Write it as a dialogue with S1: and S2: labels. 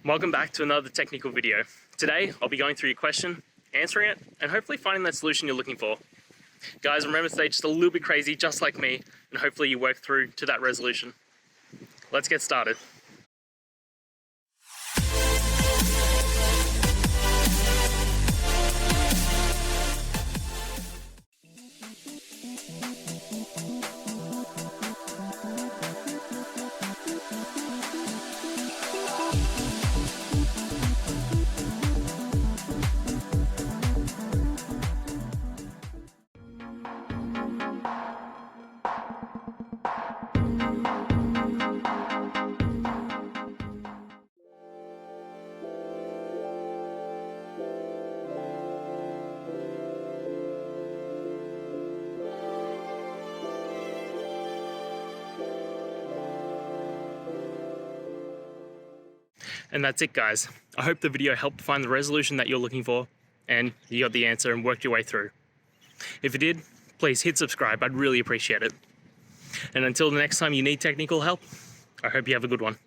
S1: Welcome back to another technical video. Today, I'll be going through your question, answering it, and hopefully finding that solution you're looking for. Guys, remember to stay just a little bit crazy, just like me, and hopefully you work through to that resolution. Let's get started. And that's it, guys. I hope the video helped find the resolution that you're looking for and you got the answer and worked your way through. If it did, please hit subscribe. I'd really appreciate it. And until the next time you need technical help, I hope you have a good one.